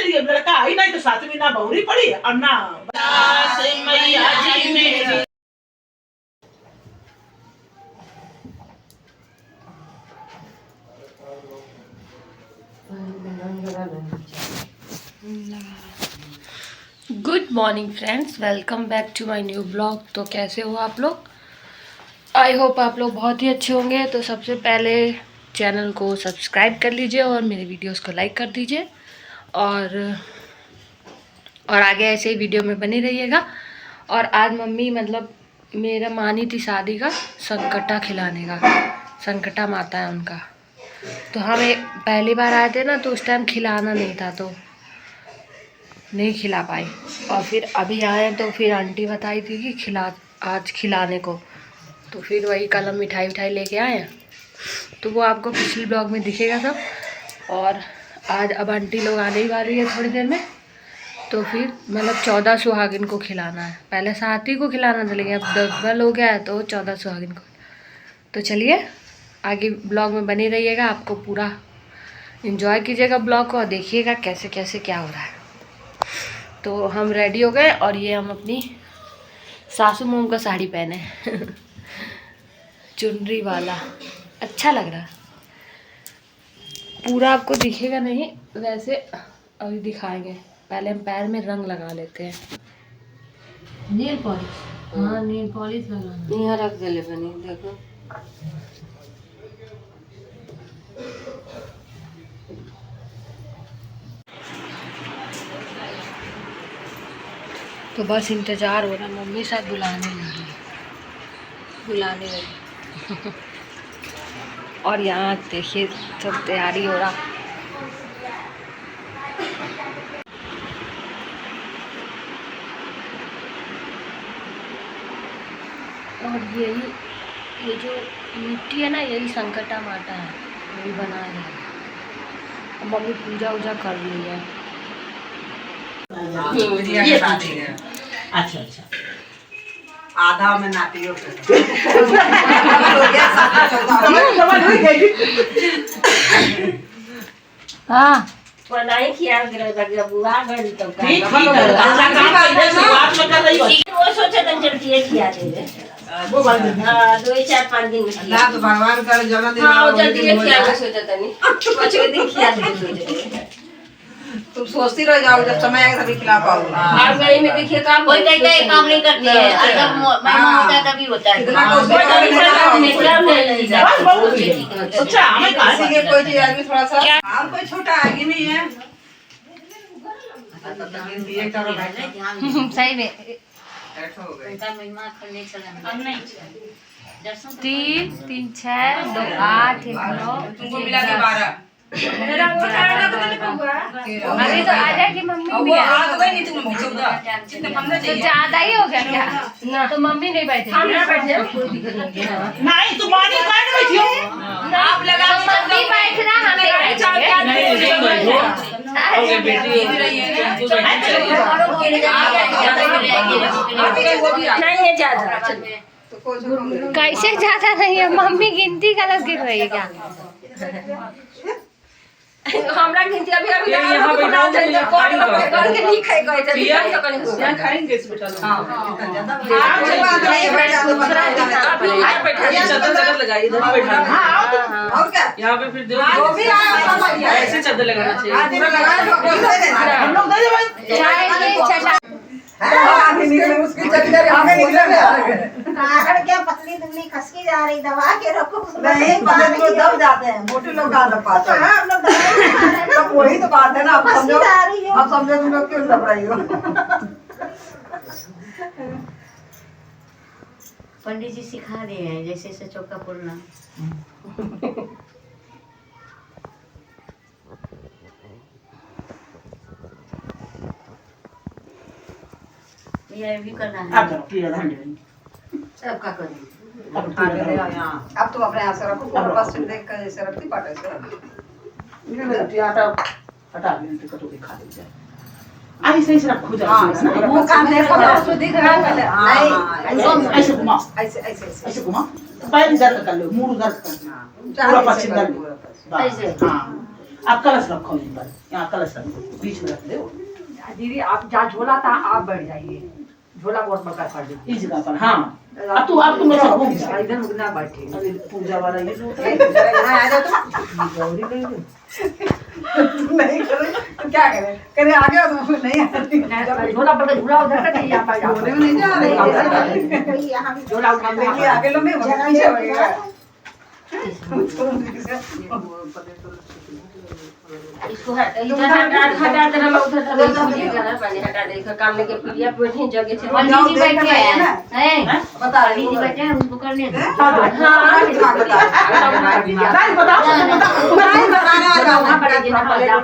लिए लड़का आई नहीं तो सातवीं ना बहुरी पड़ी और ना मैया जी मेरी। Good morning friends, welcome back to my new blog. तो कैसे हो आप लोग? आई होप आप लोग बहुत ही अच्छे होंगे। तो सबसे पहले चैनल को सब्सक्राइब कर लीजिए और मेरे वीडियोस को लाइक कर दीजिए और आगे ऐसे ही वीडियो में बने रहिएगा। और आज मम्मी मतलब मेरा मानी थी शादी का संकटा खिलाने का, संकटा माता है उनका। तो हम पहली बार आए थे ना, तो उस टाइम खिलाना नहीं था तो नहीं खिला पाई। और फिर अभी आए तो फिर आंटी बताई थी कि आज खिलाने को। तो फिर वही कल हम मिठाई उठाई लेके आए हैं, तो वो आपको पिछले ब्लॉग में दिखेगा सब। और आज अब आंटी लोग आने ही वाली है थोड़ी देर में, तो फिर मतलब 14 सुहागिन को खिलाना है। पहले 7 ही को खिलाना था, लेकिन अब 10 हो गया है तो 14 सुहागिन को। तो चलिए आगे ब्लॉग में बने रहिएगा, आपको पूरा एंजॉय कीजिएगा ब्लॉग को और देखिएगा कैसे कैसे क्या हो रहा है। तो हम रेडी हो गए और ये हम अपनी सासू मोम का साड़ी पहने चुनरी वाला, अच्छा लग रहा है। पूरा आपको दिखेगा नहीं वैसे, अभी दिखाएंगे। पहले हम पैर में रंग लगा लेते हैं। नील पॉलिश, हाँ नील पॉलिश लगाना। यहाँ रख दे ले बनी, देखो तो बस इंतज़ार हो रहा। मम्मी शायद बुलाने लगी और यहाँ देखिए सब तैयारी हो रहा। और ये जो मिट्टी है ना, यही संकटा माता है, यही बनाया है। मम्मी पूजा वूजा कर ली है। अच्छा अच्छा, आधा में नाटियों पे हाँ पढ़ाई किया बुआ गई तो ठीक है। अच्छा काम इधर शुरुआत में कर रही हो। वो सोचे तो जल्दी किया दे वो बात हां 2-4-5 दिन में अल्लाह तो भगवान कर जन्मदिन हां जल्दी किया सोचा तनी कुछ के दिन किया दे सोचे। तुम सोचती रह जाओ जब समय आएगा तभी खिला पाओगे। और गई में देखिए काम कोई कहता है काम नहीं करती है, जब महिमा होता है तभी होता है। कितना कोशिश नहीं जाता। अच्छा हमें किसी के कोई चीज आदमी थोड़ा सा और कोई छोटा आगे नहीं है। सही में उनका महिमा करने चला अब नहीं 3 3 6 2 8 1 9 तुमको मिला के 12 अभी तो आ जाएगी मम्मी भी आ तो नहीं तुम 14 कितने 15 तो ज्यादा ही हो गया क्या ना? तो मम्मी नहीं बैठे, नहीं तुम मानी काहे नहीं बैठी हो? आप लगा तो मम्मी बैठना, हम नहीं नहीं है ज्यादा। कैसे ज्यादा नहीं है? मम्मी गिनती गलत गिन रही है क्या? हमरा गिनती अभी यहाँ बना थे तो कौन कर के नहीं खाए गए थे तो कहीं यहाँ खाएंगे इस बेटा लोग। हां अभी यहाँ बैठा चादर चादर लगाइए, इधर ही बैठा है। और क्या यहाँ पे फिर दो वो भी आया ऐसे चादर लगाना चाहिए। पूरा लगा हम लोग दे देंगे। आगे निकले उसकी चक्कर आगे निकले आखिर क्या पतली दुबली खसकी जा रही, दबा के रखो। नहीं पतले लोग दब जाते हैं, मोटे लोग कहाँ दब पाते हैं। हम लोग तो वही तो बात है ना। अब समझो खसकी जा रही है। अब समझो तुम लोग क्यों दब रही हो। पंडित जी सिखा रहे हैं जैसे से चौका पुरना। ये भी करना है। आप जाओ ये रहने दो। सबका करें। अब तुम अपने हाथ से रखो, पूरा पास से देख कर जैसे रखती पाटे से ये आटा हटा दे, कटोरी खा ले जाए। आई सही से रखो जरा। हाँ, वो काम देखो ना उसमें दिख रहा है पहले। नहीं ऐसे घुमा, ऐसे ऐसे ऐसे घुमा। पैर इधर कर लो, मुंह उधर कर लो। पूरा पश्चिम इधर लो। ऐसे। हाँ आप कलश रखो यहीं पर, यहाँ कलश रखो, बीच में रख दो। दीदी आप जहाँ झोला था आप बैठ जाइए, झोला बहुत बड़का कर दो इस जगह पर। हाँ अब तू मेरे साथ घूम जा। इधर रुकना बैठे। अरे पूजा वाला ये जो आ जाओ तुम नहीं करे तो क्या करे, करे आगे तो नहीं झोला पकड़ झूला उधर का नहीं आता, झोले में नहीं जा रहे यहाँ भी झोला उठा के आगे लो में पीछे बढ़ेगा। इसको हटा तेरा मैं उधर हटा दे काम लेके प्रिया बैठी जगह से पंडित जी बैठे हैं ना, हैं बता पंडित जी बैठे हैं उसको करने दो। हाँ नहीं बताओ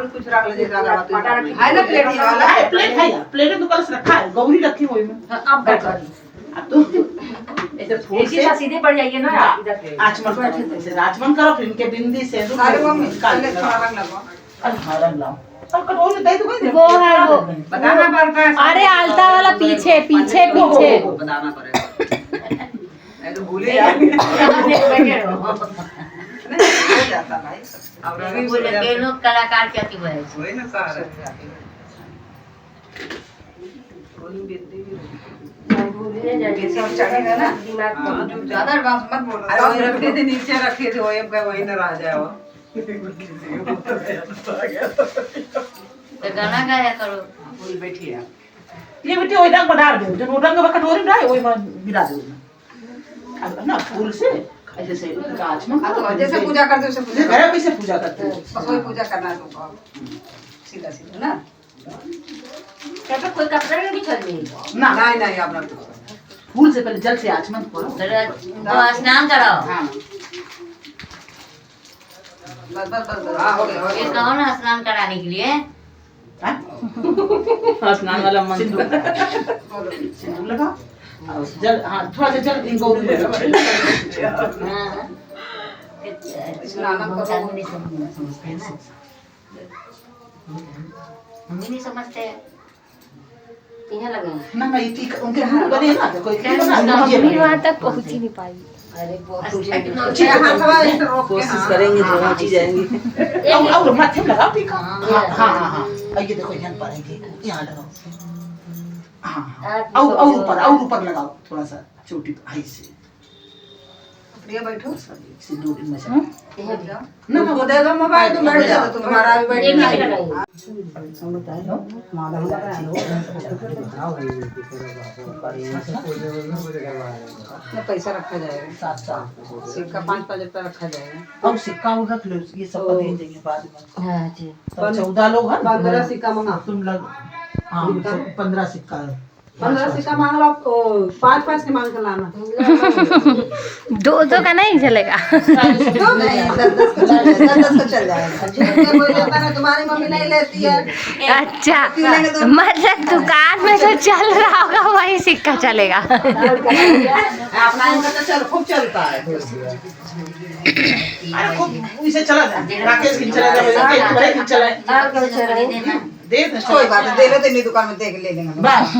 कुछ रख ले है ना प्लेट वाला है, प्लेट है यार, प्लेट तो कलश रखा है, गौरी रखी हुई में। अब बैठ अब तो ऐसे फूल से सीधे पड़ जाइए ना इधर आचमन करो, ऐसे आचमन करो, फिर इनके बिंदी से सारे वो पहले थोड़ा रंग लगवाओ। रंग लाओ और कटोरी दे दो। वो है वो, बताना पड़ता है। अरे आलता वाला पीछे पीछे पीछे बताना पड़ेगा, नहीं तो भूले जाएंगे। बैठे रहो हो जाता भाई, अब रवि बोले के लोग कलाकार क्या की है वही ना सारा कोई बेटी भी भूलने जाके सब चढ़ेगा ना दिमाग को जो ज्यादा एडवांस मत बोलो। अरे रखे थे नीचे रखे थे वही का वही ना रह जाए वो। तो गाना गाया करो। पूरी बैठी है ये बेटी ओई रंग बना दो, जो रंग में कटोरी डाल ओई में गिरा दो अब ना फूल से ऐसे से आचमन। हाँ तो जैसे पूजा करते वैसे पूजा घर में कैसे पूजा करते हैं? बस वही पूजा करना है तुमको, सीधा सीधा ना। क्या तो कोई कपड़े में भी चल रही ना नहीं नहीं आप ना फूल से पहले जल से आचमन करो। तो स्नान कराओ। हाँ बस बस बस हाँ हो गया ये कहो ना स्नान कराने के लिए। स्नान वाला मंत्र सिंदूर लगा और जल, हाँ थोड़ा सा जल इन गौरी में लगा। हाँ हम भी नहीं समझते यहाँ लगे ना ये टीका उनके मुंह बने ना तो कोई मम्मी वहाँ तक पहुँच ही नहीं पाई। अरे कोशिश करेंगे तो पहुंच ही जाएंगे। और माथे में लगाओ टीका। हाँ हाँ हाँ ये देखो यहाँ पर है, यहाँ लगाओ। हाँ और ऊपर लगाओ थोड़ा सा चोटी हाई से। प्रिया बैठो सिंदूर इनमें से ना वो दे दो मोबाइल, तुम बैठ जाओ, तुम्हारा भी बैठ ना। पैसा रखा जाएगा 7 सिक्का 5-5 रुपया रखा जाएगा। अब सिक्का और रख लो, ये सब दे देंगे बाद में। हाँ जी 14 लोग हैं, 15 सिक्का मंगा, तुम लोग हाँ 15 सिक्का है। 15 सिक्का मांग लो, 5-5 के मांग कर लाना। 2 का नहीं चलेगा। क्यों नहीं 10-10 का चल जाएगा। झूठ कोई लेता ना, तुम्हारी मम्मी नहीं लेती है। अच्छा मतलब दुकान में जो चल रहा होगा वही सिक्का चलेगा। अपना इनका तो चल खूब चलता है। अरे खूब इसे चला जाए, राकेश की चला जाए, बड़े की चलाए दे दे। कोई बात नहीं, दे लो तो इन्हीं दुकान में देख ले लेंगे। बस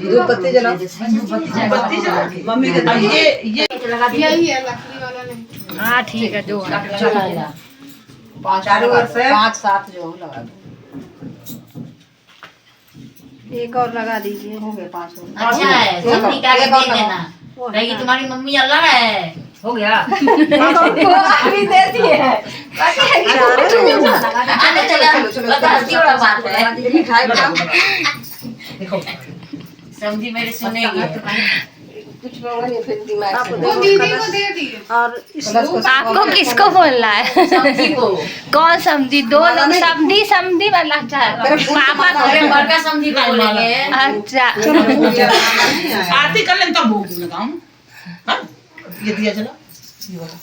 दो पत्ती जलाओ, बत्ती जला के मम्मी के अब ये यही है लकड़ी वाला नहीं। हाँ ठीक है 2 चारों ओर से 5-7 जो लगा दो। एक और लगा दीजिए, हो गए 5 हो गए। अच्छा है सब निकाल के दे देना, नहीं तुम्हारी मम्मी अल्लाह है हो गया। अभी देती है। आने चला बता क्यों बात है देखो समझी मेरे सुनेगी कुछ नहीं, फिर दिमाग से दीदी को दे दिए। और आपको किसको बोलना है? समझी को कौन समझी? 2 लोग समझी मतलब पापा को। अरे बड़का समझी को बोलेंगे। अच्छा आरती कर लें तब भोग लगाऊं। हाँ ये दिया चला ये वाला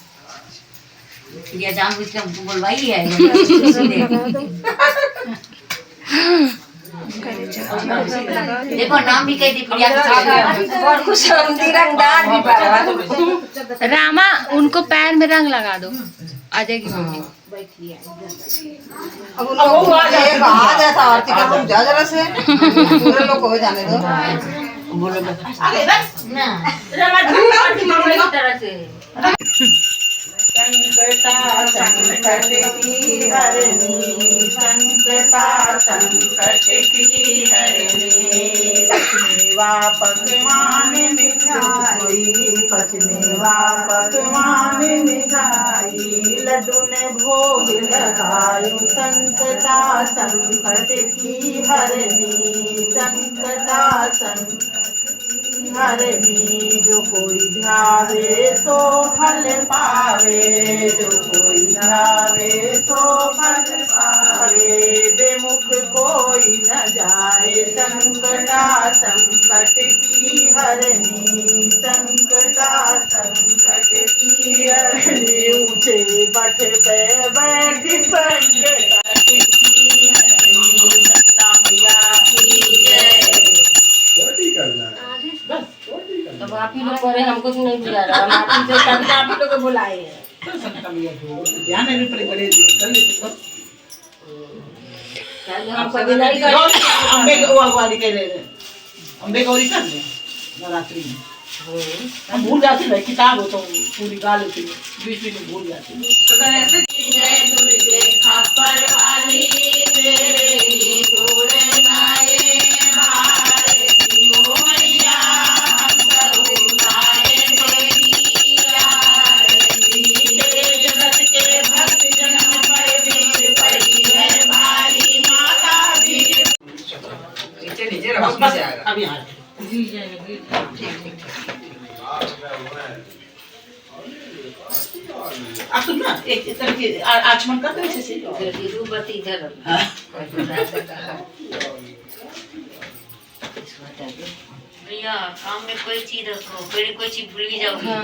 ये जान बुझ के हमको बोलवाई है। देखो नाम भी कह दी प्रिया और कुछ समझी रंगदार भी पड़ा। रामा उनको पैर में रंग लगा दो, आ जाएगी मम्मी। अब वो आ जाएगा आ जाता आरती का तुम जा जरा से पूरे लोग हो जाने दो बोलो अरे बस तरह से संकटा संकट की हरनी संकटा संकट की हरनी पछनेवा पकवान मिठाई पछनेवा पकवान मिठाई लड्डू ने भोग लगायो संकटा संकट की हरनी संकटा संकट हरनी जो कोई ध्यावे सो फल पावे जो कोई ध्यावे सो फल पावे बेमुख कोई न जाए संकटा संकट की हरनी संकटा संकट की हरनी ऊंचे बठ पे बैठी संकटा की हरनी सत्ता मैया की जय। अब आप ही लोग करे हमको तो नहीं बुला रहा हम आप ही से करके आप ही लोग को बुलाए हैं ध्यान नहीं पड़े बड़े कर ले तो हम कभी नहीं करे अम्बे को वाली कह रहे अम्बे गौरी कर ले नवरात्रि में हम भूल जाते हैं किताब हो तो पूरी गाल होती है बीच बीच में भूल जाते हैं तो ऐसे जय दुर्गे खापर वाली तेरे ही गोरे नाये भारती हो मैया हम सब गाए तेरी आरती तेरे जगत के भक्त जन्म पर वीर पड़ी है भारी माता वीर नीचे नीचे रहो बस अभी आ अब तुम ना एक तरह की आचमन करते हो जैसे रूपति इधर भैया काम में कोई चीज रखो फिर कोई चीज भूल भी जाओगे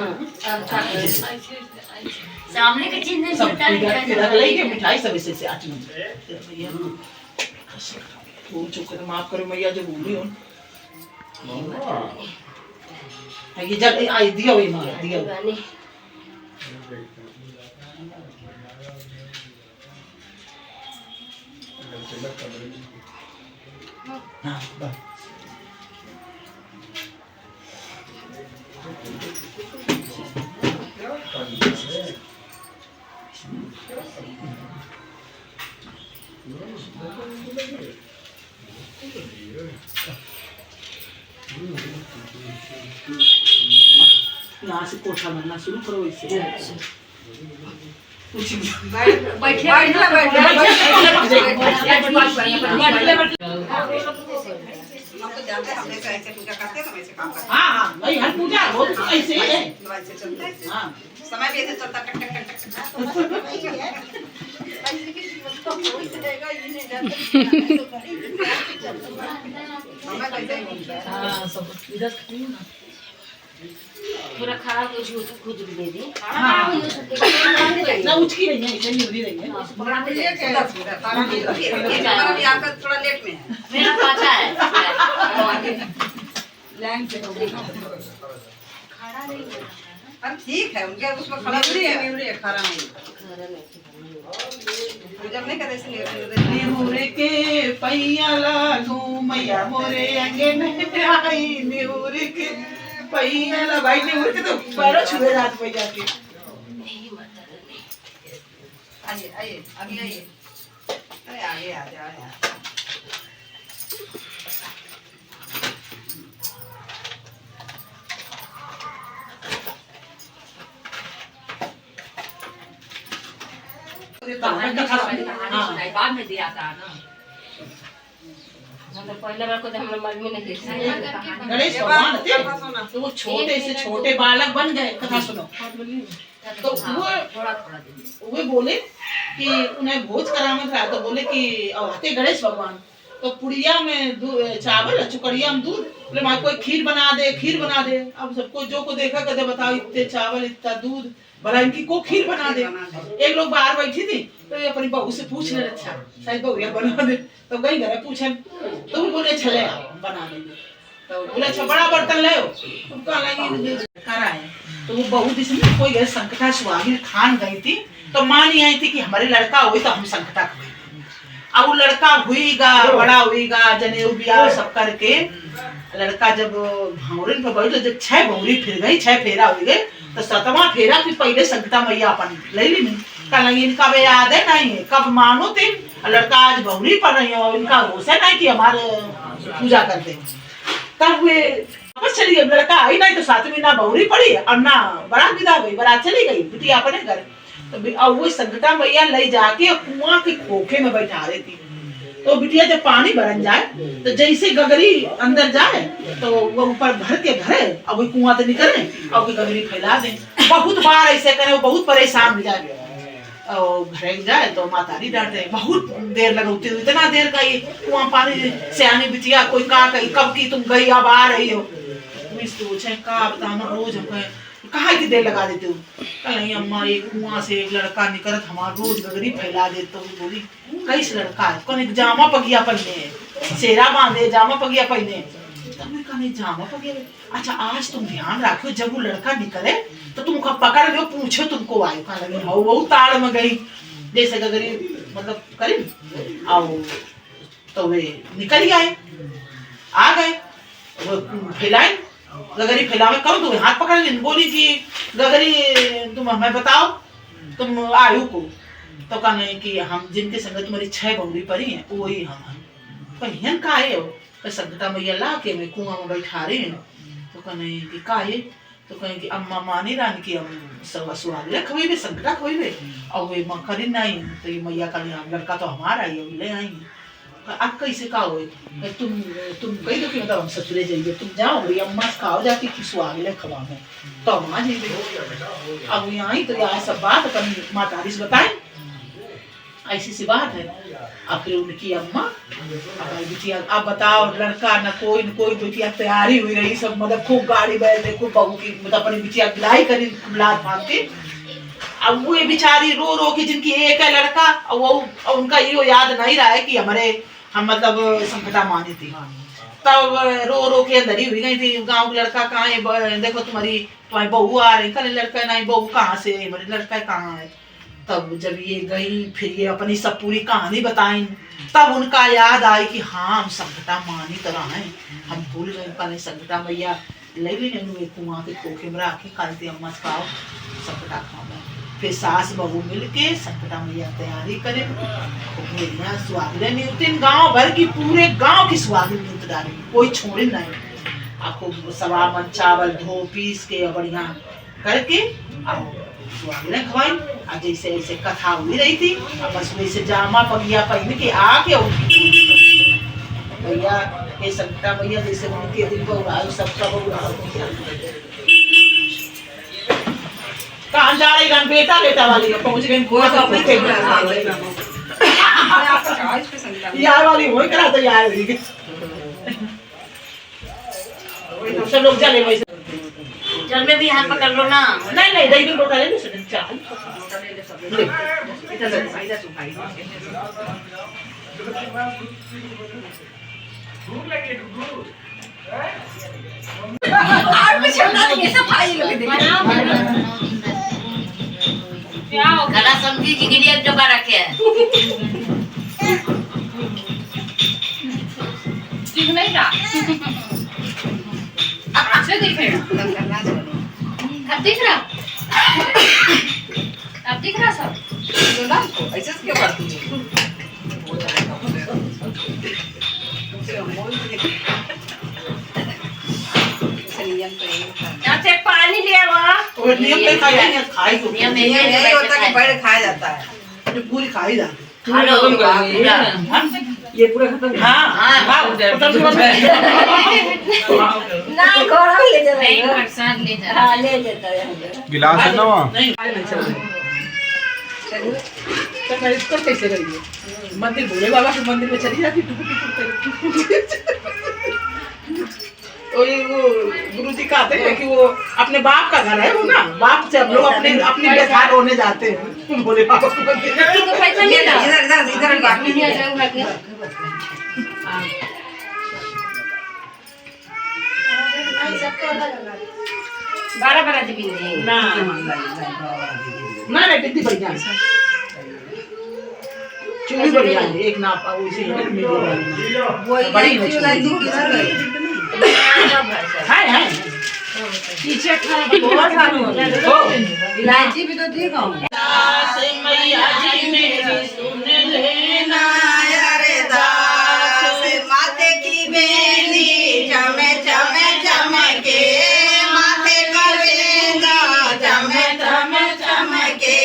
सामने की चीज नहीं सब छूटा लेके मिठाई सब ऐसे आचमन भैया वो चुप माफ करो मैया जो भूली हो ये जब आई दिया हुई मां दिया हाँ बस यहाँ से कोठा बनना शुरू करो इससे हाँ हाँ भाई हर पूजा हो तो ऐसे ही है हाँ समय भी ऐसे चलता टक टक टक पूरा खराब हो जो खुद दे दी ना उचकी रही है इसे न्यूरी रही है थोड़ा लेट में है मेरा पाचा है अरे ठीक है उनके उसमें खड़ा है खड़ा नहीं जब नहीं करे इसलिए निहुरे के पैया लागू मैया मोरे अंगे में आई निहुरे के पैया ला भाई निहुरे के तो पैरों छुए रात पे जाके आइए आइए अभी आइए अरे आगे आ जाओ यार बाद में दिया था ना मतलब पहले बार को तो हम मम्मी ने देखा गणेश भगवान थे तो वो छोटे से छोटे बालक बन गए कथा सुनो तो वो बोले कि उन्हें भोज कराने था तो बोले कि आते गणेश भगवान तो पुड़िया में चावल चुकड़िया में दूध बोले माँ कोई खीर बना दे अब सबको जो को देखा कहते बताओ इतने चावल इतना दूध भला इनकी को खीर बना दे एक लोग बाहर बैठी थी तो ये अपनी बहू से पूछ ले अच्छा शायद बहू या बना दे तो गई घर पूछे तो वो बोले चले बना देंगे तो बोले अच्छा बड़ा बर्तन ले करा है तो वो बहुत इसमें कोई गए संकटा सुहागिन खान गई थी, तो माँ नहीं आई थी कि हमारे लड़का हुई तो हम संकटा खाए। अब वो लड़का हुईगा, बड़ा हुईगा, जनेऊ बियाह सब करके लड़का जब भौरन पे बैठ, जब 6 भौरी फिर गई, 6 फेरा हो गए, तो 7वां फेरा फिर पहले संकटा मैया अपन ले ली नहीं। कल इनका वे याद है नहीं है कब मानो थे, लड़का आज भौरी पड़ रही हो, इनका होश है नहीं कि हमारे पूजा करते। तब वे वापस चली गई, लड़का आई नहीं तो 7वीं ना भौरी पड़ी और ना बारात विदा हुई, बारात चली गई बिटिया अपने घर। तो वो संकटा मैया ले जाके कुआं के खोखे में बैठा रही थी। तो बिटिया जब पानी भरन जाए तो जैसे गगरी अंदर जाए तो वो ऊपर भर के भरे और वो कुआं से निकले और गगरी फैला दे। बहुत बार ऐसे करे, वो बहुत परेशान हो जाए और घर जाए तो मातारी डांटे, बहुत देर लगाती हो, इतना देर का ये कुआं पानी सियानी बिटिया कोई का कही कब की तुम गई अब आ रही हो। पूछे का बताना रोज हम कहा की देर लगा देते हो। कल अम्मा एक कुआं से एक लड़का निकलत हमारा रोज गगरी फैला देते हो। बोली कैसे लड़का है, कौन जामा पगिया पहने, सेरा बांधे जामा पगिया पहने। तब कहा जामा पगिया, अच्छा आज तुम ध्यान रखो जब वो लड़का निकले तो तुमको पकड़ लो, पूछो तुमको आयो कहा लगे हो। वो ताड़ में गई जैसे गगरी मतलब करी आओ तो वे निकल आए, आ गए फैलाए गगरी फैलावे करो तो हाथ पकड़ ली। बोली कि गगरी तुम हमें बताओ तुम आयु को, तो कहा नहीं कि हम जिनके संग तुम्हारी 6 भौरी पड़ी हैं वही हम हैं। कहीं का है वो संकटा मैया ला के मैं कुआं में बैठा रही हूँ। तो कहा नहीं कि का है, तो कहें कि अम्मा मानी रानी की हम सब सुहाग खवेबे संकटा खवेबे और वे मखरी नहीं। तो ये मैया का लड़का तो हमारा ही ले आएंगे। अब कैसे का हो तुम कही दो कि मतलब हम ससुरे जाइए, तुम जाओ भाई अम्मा से खाओ जाके कि सुहाग खवा में तो हम आ जाइए। अब यहाँ तो यहाँ सब बात अपन मातारी से बताए ऐसी सी बात है। अब फिर उनकी अम्मा बिटिया अब बताओ लड़का न कोई बिटिया तैयारी हुई रही सब, मतलब खूब गाड़ी बैठे खूब बहू की मतलब अपनी बिटिया गिलाई करी लाद मार के। अब वो बेचारी रो रो के जिनकी एक है लड़का और वो उनका ये याद नहीं रहा है कि हमारे हम मतलब संकटा मानी थी। तब रो रो के अंदर ही हुई गई थी। गाँव का लड़का कहाँ है, देखो तुम्हारी बहू आ रही, कल लड़का नहीं बहू कहाँ से, हमारे लड़का कहाँ है। तब जब ये गई फिर ये अपनी सब पूरी कहानी बताई, तब उनका याद आई कि हाँ हम संकटा मानी तरह हैं, हम भूल गए। कल संकटा मैया ले भी नहीं कुआं के खोखे में रखे खाते अम्मा खाओ संकटा खाओ। फिर सास बहू मिलके संकटा मैया तैयारी करे, सुहागिन नियुक्तिन गांव भर की पूरे गांव की सुहागिन नियुक्त डाली, कोई छोड़ी नहीं। आपको सवा मन चावल धो पीस के बढ़िया करके सुहागिन खवाई। अब जैसे ऐसे कथा हुई रही थी बस वैसे जामा पगिया पहन के आके भैया ये संकटा मैया जैसे उनके दिन को उड़ाओ सबका उड़ाओ। कहाँ जा रही गान बेटा बेटा वाली पहुंच गई यार वाली वही करा तो यार सब लोग चले वैसे जल में भी हाथ पकड़ लो ना। नहीं नहीं दही भी लोटा ले लो सर चाल भूख लगी और कुछ होना नहीं सब खाई लोग गला समझी जी के लिए एक डब्बा रखे है। ठीक नहीं था अच्छा दिखेगा। अब दिख रहा, अब दिख रहा सब ऐसे क्या बात अच्छा पानी लिया वो नियम पे खाया खाई को नियम ये नहीं होता कि पहले खाया जाता है, पूरी खाई जाती खा लो पूरा। ये पूरा खत्म। हाँ हाँ ना घोड़ा ले जा नहीं प्रसाद ले जा। हां ले जाता है गिलास है ना वहाँ नहीं तो मैं इसको कैसे करिए मंदिर भोले बाबा के मंदिर में चली जाती वो गुरुजी कहते हैं कि वो अपने बाप का घर है वो ना, बाप से हम लोग अपने अपनी बेकार होने जाते हैं भोले बाबा के मंदिर में। तो पैसा नहीं था इधर इधर इधर बाकी नहीं आ जाएगा क्या 12 जी बिंदी ना ना कितनी बढ़िया है। चूड़ी बढ़िया है, एक नाप उसे बड़ी है है पीछे बहुत सारे इलायची भी तो ठीक हो। दास मैया जी मेरी सुन लेना अरे दास माथे की बेनी चमे चमे चमके माथे का बेना चमे चमे चमके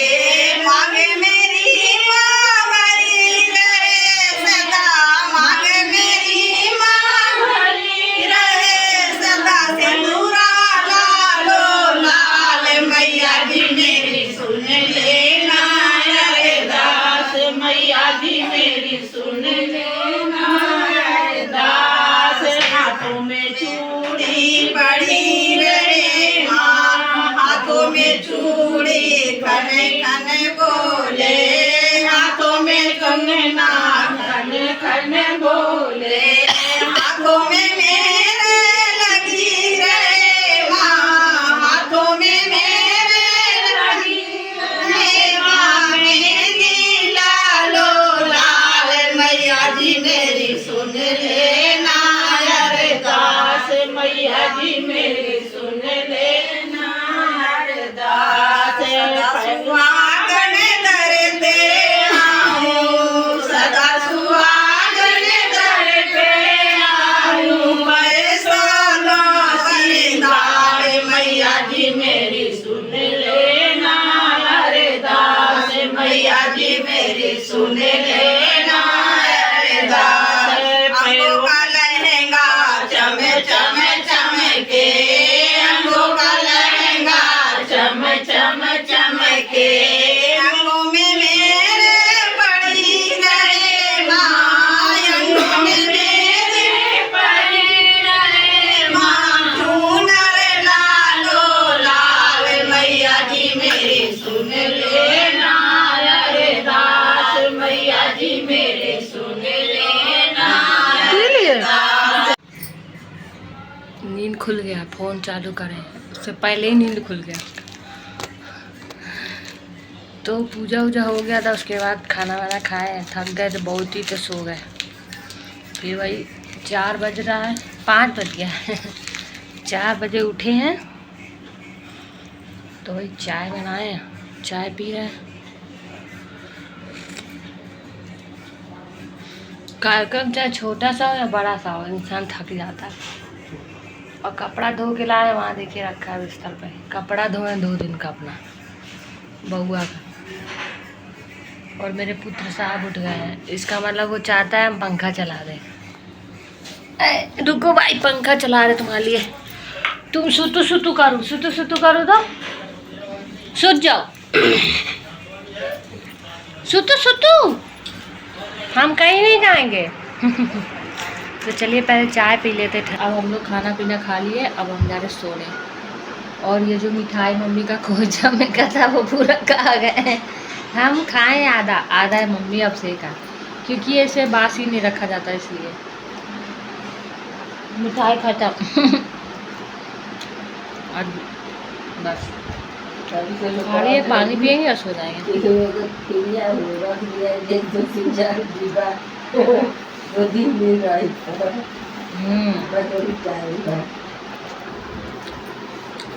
मांगे मेरी माँ भरी रहे सदा मांगे मेरी माँ भरी रहे सदा सिंदूरा लालो लाल मैया जी मेरी सुन लेना अरे दास मैया जी मेरी सुन लेना दास हाथों में चूड़ी बड़ी रहे माँ हाथों में चूड़ी खने खने बोले हाथों में कंगना खने खने बोले हाथों में मेरे लगी रहे माँ हाथों में मेरे लगी रहे माँ मेरी लालो लाल मैया जी मेरी सुन लेना अरे दास मैया जी मेरी सुन लेना दास सुहागन धरते आऊं सदा सुहागन धरते आऊं मैं सोना सीतार मैया जी मेरी सुन लेना अरे दास मैया जी मेरी सुन लेना अरे दास अंगों का लहंगा चमे चमे चमके अंगों का लहंगा चम चम चमके अंगों में मेरे पड़ी रहे माँ अंगों में मेरे पड़ी रहे माँ चूनर लालो लाल मैया जी मेरी सुन लेना अरे दास मैया जी मेरी सुन लेना अरे दास। नींद खुल गया, फ़ोन चालू करें उससे पहले ही नींद खुल गया। तो पूजा वूजा हो गया था, उसके बाद खाना वाना खाए, थक गए तो बहुत ही तो सो गए। फिर वही 4 बज रहा है, 5 बज गया है 4 बजे उठे हैं तो वही चाय बनाए, चाय पी रहे हैं। कार्यक्रम चाहे छोटा सा हो या बड़ा सा हो, इंसान थक जाता है। और कपड़ा धो के लाए, वहाँ देखिए रखा है बिस्तर पे, कपड़ा धोए 2 दिन का अपना बउआ का। और मेरे पुत्र साहब उठ गए हैं, इसका मतलब वो चाहता है हम पंखा चला दें। रुको भाई, पंखा चला रहे तुम्हारे लिए। तुम सुतू सुतू करो, सुतू सुतू करो तो सुत जाओ सुतू सुतू, हम कहीं नहीं जाएंगे तो चलिए पहले चाय पी लेते थे। अब हम लोग खाना पीना खा लिए, अब हम जा रहे सोने। और ये जो मिठाई मम्मी का खोजा में का था वो पूरा खा गए। हम खाएं आधा आधा है मम्मी अब से का, क्योंकि ऐसे बासी नहीं रखा जाता इसलिए। मिठाई खत्म और बस खाइए, पानी पियेंगे और सो जाएंगे।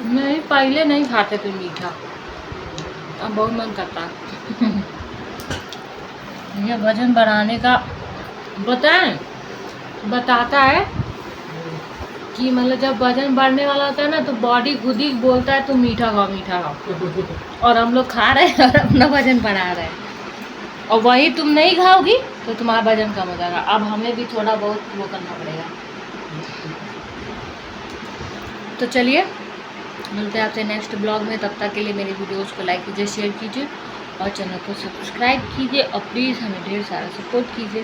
नहीं, पहले नहीं खाते थे मीठा, अब बहुत मन करता है। ये वजन बढ़ाने का बताता है कि मतलब जब वजन बढ़ने वाला होता है ना तो बॉडी खुद ही बोलता है तुम मीठा खाओ मीठा खाओ, और हम लोग खा रहे हैं और अपना वजन बढ़ा रहे हैं। और वही तुम नहीं खाओगी तो तुम्हारा वजन कम हो जाएगा। अब हमें भी थोड़ा बहुत वो करना पड़ेगा। तो चलिए मिलते हैं आपसे नेक्स्ट ब्लॉग में। तब तक के लिए मेरी वीडियोस को लाइक कीजिए, शेयर कीजिए और चैनल को सब्सक्राइब कीजिए और प्लीज़ हमें ढेर सारा सपोर्ट कीजिए।